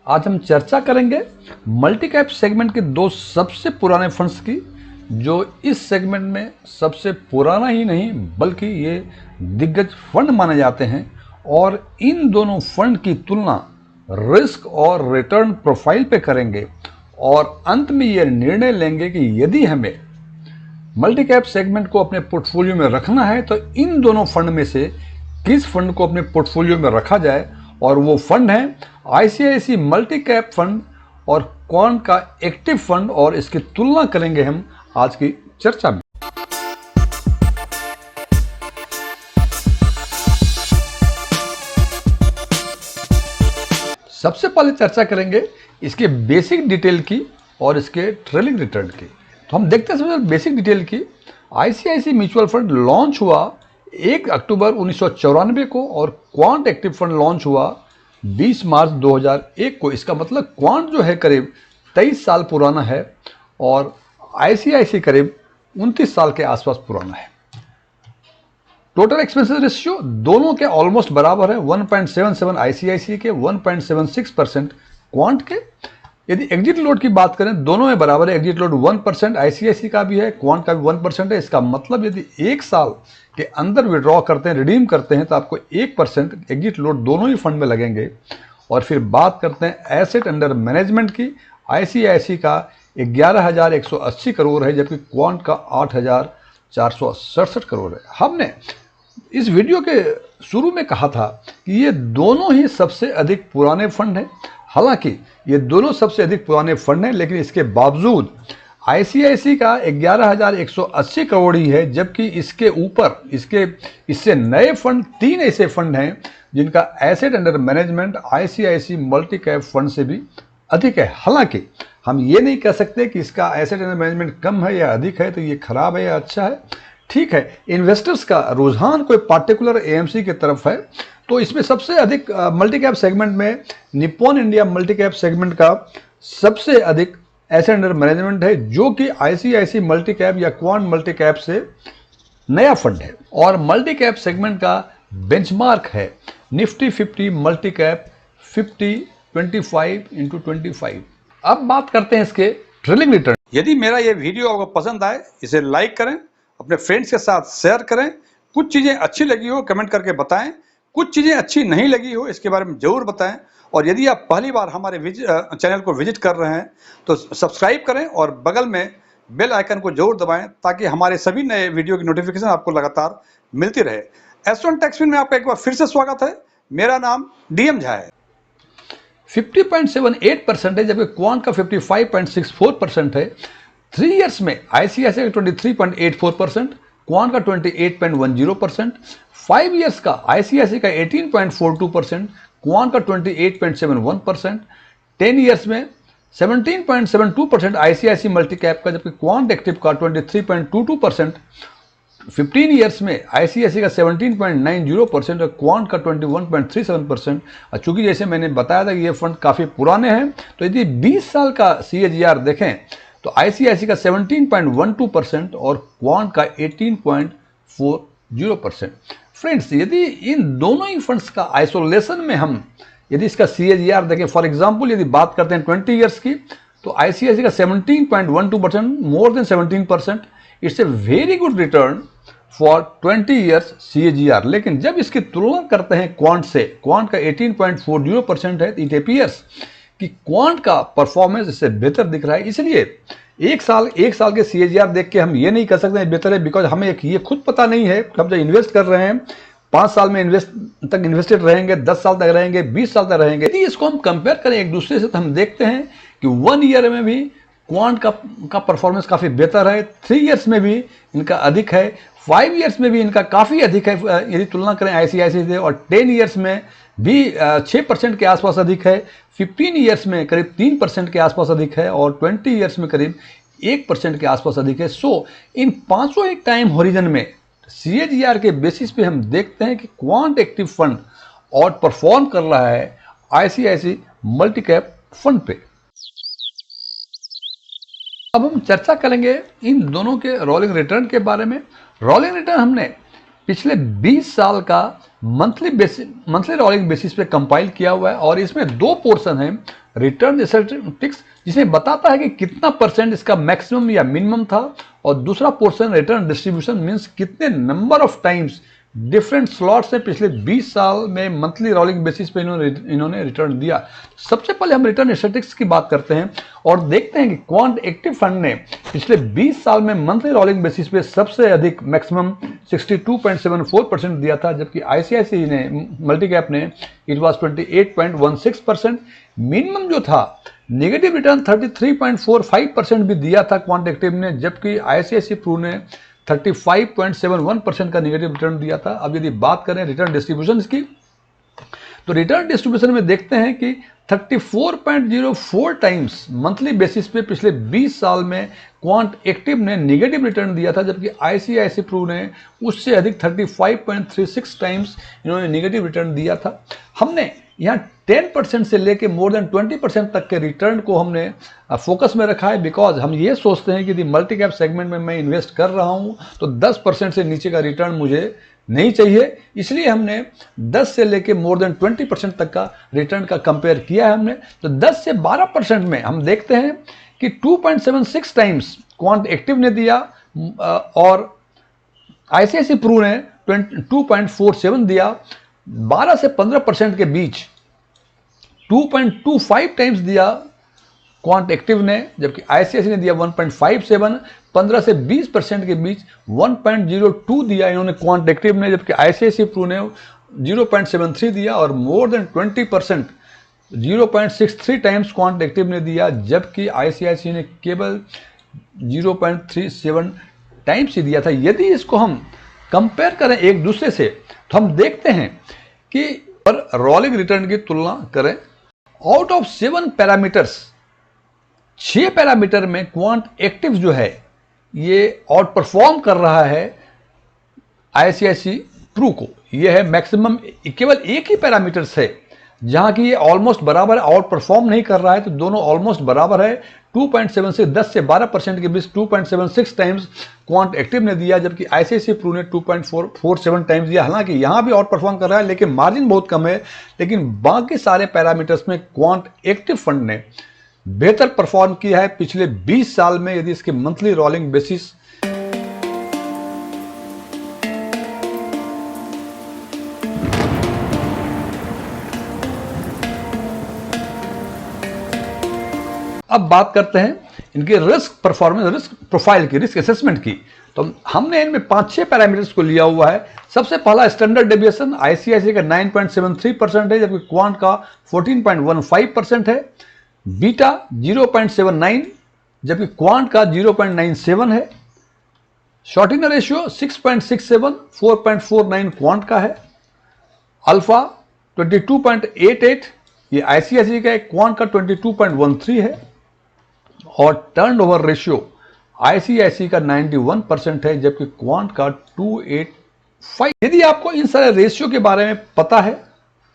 आज हम चर्चा करेंगे मल्टी कैप सेगमेंट के दो सबसे पुराने फंड्स की, जो इस सेगमेंट में सबसे पुराना ही नहीं बल्कि ये दिग्गज फंड माने जाते हैं। और इन दोनों फंड की तुलना रिस्क और रिटर्न प्रोफाइल पे करेंगे और अंत में ये निर्णय लेंगे कि यदि हमें मल्टी कैप सेगमेंट को अपने पोर्टफोलियो में रखना है तो इन दोनों फंड में से किस फंड को अपने पोर्टफोलियो में रखा जाए। और वो फंड है आईसीआईसी मल्टी कैप फंड और क्वांट का एक्टिव फंड, और इसकी तुलना करेंगे हम आज की चर्चा में। सबसे पहले चर्चा करेंगे इसके बेसिक डिटेल की और इसके ट्रेलिंग रिटर्न की। तो हम देखते हैं सबसे बेसिक डिटेल की। आईसीआईसी म्यूचुअल फंड लॉन्च हुआ 1 अक्टूबर 1994 को और क्वांट एक्टिव फंड लॉन्च हुआ 20 मार्च 2001 को। इसका मतलब क्वांट जो है करीब 23 साल पुराना है और आईसीआईसी करीब 29 साल के आसपास पुराना है। टोटल एक्सपेंसेस रेशियो दोनों के ऑलमोस्ट बराबर है, 1.77 आईसीआईसी के, 1.76% क्वांट के। यदि एग्जिट लोड की बात करें दोनों में बराबर है, एग्जिट लोड 1% आईसीआईसी का भी है, क्वांट का भी 1% है। इसका मतलब यदि एक साल के अंदर विड्रॉ करते हैं, रिडीम करते हैं, तो आपको 1% एग्जिट लोड दोनों ही फंड में लगेंगे। और फिर बात करते हैं एसेट अंडर मैनेजमेंट की। आईसीआईसी का 11,180 करोड़ है जबकि क्वांट का 8,467 करोड़ है। हमने इस वीडियो के शुरू में कहा था कि ये दोनों ही सबसे अधिक पुराने फंड हैं। हालांकि ये दोनों सबसे अधिक पुराने फंड हैं, लेकिन इसके बावजूद आईसीआईसी का 11,180 करोड़ ही है, जबकि इसके ऊपर इससे नए फंड 3 ऐसे फंड हैं जिनका asset under management ICICI multi cap fund से भी अधिक है। हालांकि हम ये नहीं कह सकते कि इसका एसेट अंडर मैनेजमेंट कम है या अधिक है, तो ये खराब है या अच्छा है। ठीक है, इन्वेस्टर्स का रुझान कोई पार्टिकुलर एएमसी की तरफ है, तो इसमें सबसे अधिक मल्टी कैप सेगमेंट में Nippon India multi cap segment का सबसे अधिक एसेट अंडर मैनेजमेंट है, जो कि आईसीआईसी मल्टी कैप या क्वांट मल्टी कैप से नया फंड है। और मल्टी कैप सेगमेंट का बेंचमार्क है निफ्टी 50 मल्टी कैप 50 25x25। अब बात करते हैं इसके ट्रेलिंग रिटर्न। यदि मेरा ये वीडियो आपको पसंद आए इसे लाइक करें, अपने फ्रेंड्स के साथ शेयर करें। कुछ चीज़ें अच्छी लगी हो कमेंट करके बताएं, कुछ चीज़ें अच्छी नहीं लगी हो इसके बारे में ज़रूर बताएं। और यदि आप पहली बार हमारे चैनल को विजिट कर रहे हैं तो सब्सक्राइब करें और बगल में बेल आइकन को जरूर दबाएं ताकि हमारे सभी नए वीडियो की नोटिफिकेशन आपको लगातार मिलती रहे। एस1 टेक्सविन में आपका एक बार फिर से स्वागत है। मेरा नाम डीएम झा है। 50.78% है जबकि क्वांट का 55.64% है। 3 इयर्स में आईसीआईसी का 23.84%, क्वांट का 28.10%। 5 इयर्स का आईसीआईसी का 18.42%, क्वांट का 28.71%। 10 इयर्स में 17.72% आईसीआईसी मल्टी कैप का जबकि क्वांट एक्टिव का 23.22%। 15 इयर्स में आईसीआईसी का 17.90% और क्वांट का 21.37%। चूंकि जैसे मैंने बताया था कि ये फंड काफ़ी पुराने हैं, तो यदि 20 साल का CAGR देखें तो आईसीआईसी का 17.12% और क्वांट का 18.40%। फ्रेंड्स, यदि इन दोनों ही फंड्स का आइसोलेशन में हम यदि इसका CAGR देखें, फॉर एग्जांपल यदि बात करते हैं 20 इयर्स की, तो आईसीआईसी का 17.12%, more than 17%। It's a very good return for 20 years CAGR। लेकिन जब इसकी तुलना करते हैं क्वांट से, क्वांट का 18.40% है, इट अपीयर्स कि क्वांट का परफॉर्मेंस इससे बेहतर दिख रहा है। इसलिए एक साल के CAGR देख के हम ये नहीं कर सकते बेहतर है, बिकॉज हमें ये खुद पता नहीं है। हम जब इन्वेस्ट कर रहे हैं 5 साल में इन्वेस्टेड रहेंगे, 10 साल तक रहेंगे, 20 साल तक रहेंगे। यदि इसको हम कंपेयर करें एक दूसरे से तो हम देखते हैं कि 1 ईयर में भी क्वांट का परफॉर्मेंस काफ़ी बेहतर है, 3 इयर्स में भी इनका अधिक है, 5 इयर्स में भी इनका काफ़ी अधिक है यदि तुलना करें आईसीआईसी से, और 10 इयर्स में भी 6% के आसपास अधिक है, 15 इयर्स में करीब 3% के आसपास अधिक है और 20 इयर्स में करीब 1% के आसपास अधिक है। सो इन पांचों एक टाइम होरिजन में CAGR के बेसिस पे हम देखते हैं कि क्वांट एक्टिव फंड और परफॉर्म कर रहा है आईसीआईसी मल्टी कैप फंड पे। अब हम चर्चा करेंगे इन दोनों के रोलिंग रिटर्न के बारे में। रोलिंग रिटर्न हमने पिछले 20 साल का मंथली रोलिंग बेसिस पे कंपाइल किया हुआ है और इसमें 2 पोर्शन हैं। रिटर्न स्टैटिस्टिक्स, जिसमें बताता है कि कितना परसेंट इसका मैक्सिमम या मिनिमम था, और दूसरा पोर्शन रिटर्न डिस्ट्रीब्यूशन मीन्स कितने number of times different slots में पिछले 20 साल में मंथली रोलिंग बेसिस पे इन्होंने रिटर्न दिया। सबसे पहले हम रिटर्न स्टैटिस्टिक्स की बात करते हैं और देखते हैं कि क्वांट एक्टिव फंड ने पिछले 20 साल में मंथली रोलिंग बेसिस पे सबसे अधिक मैक्सिमम 62.74% दिया था, जबकि आईसीआईसी ने मल्टी कैप ने इट वाज 28.16%। मिनिमम जो था नेगेटिव रिटर्न 33.45% भी दिया था क्वांट एक्टिव ने, जबकि आईसीआईसी प्रू ने 35.71% का नेगेटिव रिटर्न दिया था। अब यदि बात करें रिटर्न डिस्ट्रीब्यूशन की, तो रिटर्न डिस्ट्रीब्यूशन में देखते हैं कि 34.04 टाइम्स मंथली बेसिस पे पिछले 20 साल में क्वांट एक्टिव ने नेगेटिव रिटर्न दिया था, जबकि आईसीआईसी प्रू ने उससे अधिक 35.36 टाइम्स इन्होंने नेगेटिव रिटर्न दिया था। हमने यहाँ 10% से लेके मोर देन 20% तक के रिटर्न को हमने फोकस में रखा है, बिकॉज हम ये सोचते हैं कि यदि मल्टी कैप सेगमेंट में मैं इन्वेस्ट कर रहा हूँ तो 10% से नीचे का रिटर्न मुझे नहीं चाहिए, इसलिए हमने 10 से लेके मोर देन 20% तक का रिटर्न का कंपेयर किया है हमने। तो 10 से 12% में हम देखते हैं कि 2.76 टाइम्स क्वांट एक्टिव ने दिया और आईसीआईसी प्रू ने 2.47 दिया। 12 से 15% के बीच 2.25 टाइम्स दिया क्वांट एक्टिव ने, जबकि आईसीआईसी ने दिया 1.57। 15 से 20% के बीच 1.02 दिया इन्होंने क्वांट एक्टिव ने, जबकि आईसीआईसी प्रू ने 0.73 दिया, और more than 20% 0.63 times quant active ने दिया, जबकि आईसीआईसी ने केवल 0.37 टाइम्स ही दिया था। यदि इसको हम कंपेयर करें एक दूसरे से तो हम देखते हैं कि पर रोलिंग रिटर्न की तुलना करें, आउट ऑफ 7 पैरामीटर्स 6 पैरामीटर में क्वांट एक्टिव जो है ये आउट परफॉर्म कर रहा है आईसीआईसी प्रू को। ये है मैक्सिमम, केवल एक ही पैरामीटर्स है जहां की ये ऑलमोस्ट बराबर है, आउट परफॉर्म नहीं कर रहा है, तो दोनों ऑलमोस्ट बराबर है। 2.7 से 10 से 12% के बीच 2.76 टाइम्स क्वांट एक्टिव ने दिया, जबकि आईसीआईसी प्रू ने 2.47 टाइम्स दिया। हालांकि यहां भी आउट परफॉर्म कर रहा है लेकिन मार्जिन बहुत कम है, लेकिन बाकी सारे पैरामीटर्स में क्वांट एक्टिव फंड ने बेहतर परफॉर्म किया है पिछले 20 साल में यदि इसके मंथली रोलिंग बेसिस। अब बात करते हैं इनके रिस्क परफॉर्मेंस, रिस्क प्रोफाइल की, रिस्क असेसमेंट की। तो हमने इनमें 5-6 पैरामीटर्स को लिया हुआ है। सबसे पहला स्टैंडर्ड डेविएशन आईसीआईसी का 9.73% है, जबकि क्वांट का 14.15% है। बीटा 0.79 जबकि क्वांट का 0.97 है। शॉर्टिंग रेशियो 6.67, 4.49 क्वांट का है। अल्फा 22.88 ये आईसीआईसी का है, क्वांट का 22.13 है। और टर्नओवर रेशियो आईसीआईसी का 91% है, जबकि क्वांट का 285। यदि आपको इन सारे रेशियो के बारे में पता है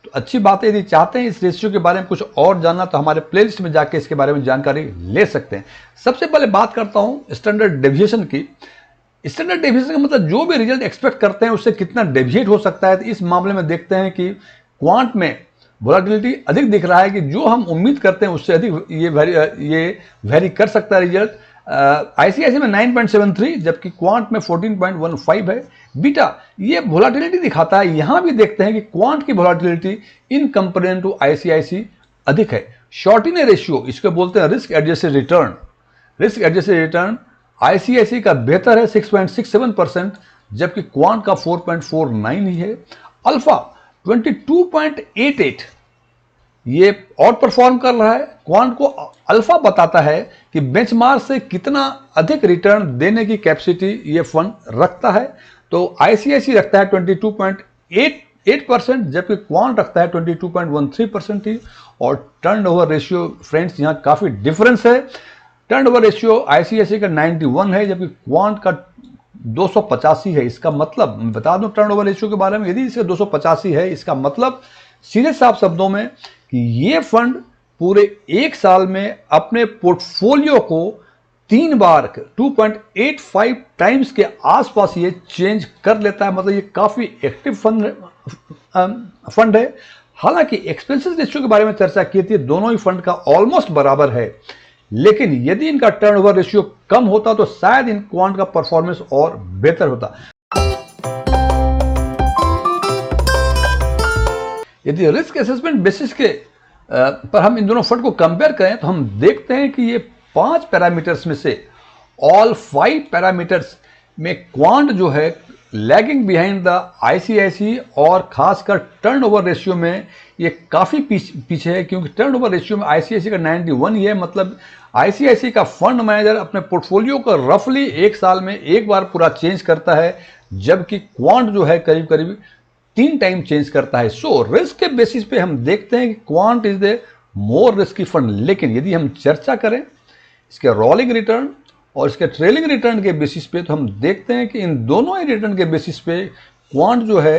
तो अच्छी बात है। यदि चाहते हैं इस रेशियो के बारे में कुछ और जानना तो हमारे प्लेलिस्ट में जाके इसके बारे में जानकारी ले सकते हैं। सबसे पहले बात करता हूं स्टैंडर्ड डेविएशन की। स्टैंडर्ड डेविएशन का मतलब जो भी रिजल्ट एक्सपेक्ट करते हैं उससे कितना डेविएट हो सकता है। तो इस मामले में देखते हैं कि क्वांट में वोलेटिलिटी अधिक दिख रहा है कि जो हम उम्मीद करते हैं उससे अधिक ये वेरी कर सकता है रिजल्ट। आईसीआईसी में 9.73 जबकि क्वांट में 14.15 है। बीटा ये वोलेटिलिटी दिखाता है। यहां भी देखते हैं कि क्वांट की volatility in comparison to ICICI अधिक है। शॉर्टिंग रेशियो इसको बोलते हैं risk adjusted return. Risk adjusted return ICICI का बेहतर है 6.67%, जबकि क्वांट का 4.49 ही है। अल्फा 22.88 ये आउट परफॉर्म कर रहा है। क्वांट को अल्फा बताता है कि बेंचमार्क से कितना अधिक रिटर्न देने की कैपेसिटी ये फंड रखता है। तो आईसीआईसी रखता है 22.88%, जबकि क्वांट रखता है 22.13% ही। और टर्नओवर रेशियो फ्रेंड्स यहाँ काफी डिफरेंस है। टर्नओवर रेशियो आईसीआईसी का 91 है, जबकि क्वांट का 285 है। इसका मतलब मैं बता दूं टर्नओवर रेशियो के बारे में, यदि इसका 285 है इसका मतलब सीधे साफ शब्दों में कि ये फंड पूरे एक साल में अपने पोर्टफोलियो को 3 बार 2.85 टाइम्स के आसपास ये चेंज कर लेता है। मतलब ये काफी एक्टिव फंड है। हालांकि एक्सपेंसेस रेशियो के बारे में चर्चा की थी, दोनों ही फंड का ऑलमोस्ट बराबर है, लेकिन यदि इनका टर्नओवर रेशियो कम होता तो शायद इन क्वांट का परफॉर्मेंस और बेहतर होता। यदि रिस्क असेसमेंट बेसिस के पर हम इन दोनों फंड को कंपेयर करें तो हम देखते हैं कि ये 5 पैरामीटर्स में से ऑल 5 पैरामीटर्स में क्वांट जो है लैगिंग बिहाइंड द आईसीआईसी, और खासकर टर्नओवर रेशियो में ये काफ़ी पीछे है, क्योंकि टर्नओवर रेशियो में आईसीआईसी का 91 ही है। मतलब आईसीआईसी का फंड मैनेजर अपने पोर्टफोलियो को रफली एक साल में एक बार पूरा चेंज करता है, जबकि क्वांट जो है करीब करीब 3 टाइम चेंज करता है। सो रिस्क के बेसिस पे हम देखते हैं कि quant is the more risky fund. लेकिन यदि हम चर्चा करें इसके रोलिंग रिटर्न और इसके ट्रेलिंग रिटर्न के बेसिस पे, तो हम देखते हैं कि इन दोनों ही रिटर्न के बेसिस पे क्वांट जो है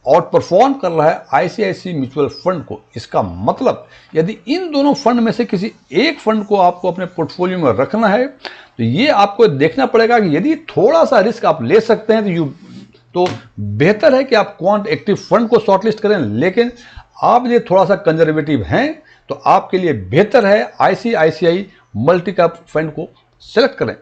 आउट परफॉर्म कर रहा है आईसीआईसी म्यूचुअल फंड को। इसका मतलब यदि इन दोनों फंड में से किसी एक फंड को आपको अपने पोर्टफोलियो में रखना है तो ये आपको देखना पड़ेगा कि यदि थोड़ा सा रिस्क आप ले सकते हैं तो बेहतर है कि आप क्वांट एक्टिव फंड को शॉर्टलिस्ट करें। लेकिन आप ये थोड़ा सा कंजर्वेटिव हैं तो आपके लिए बेहतर है आईसीआईसीआई मल्टी कैप फंड को सेलेक्ट करें।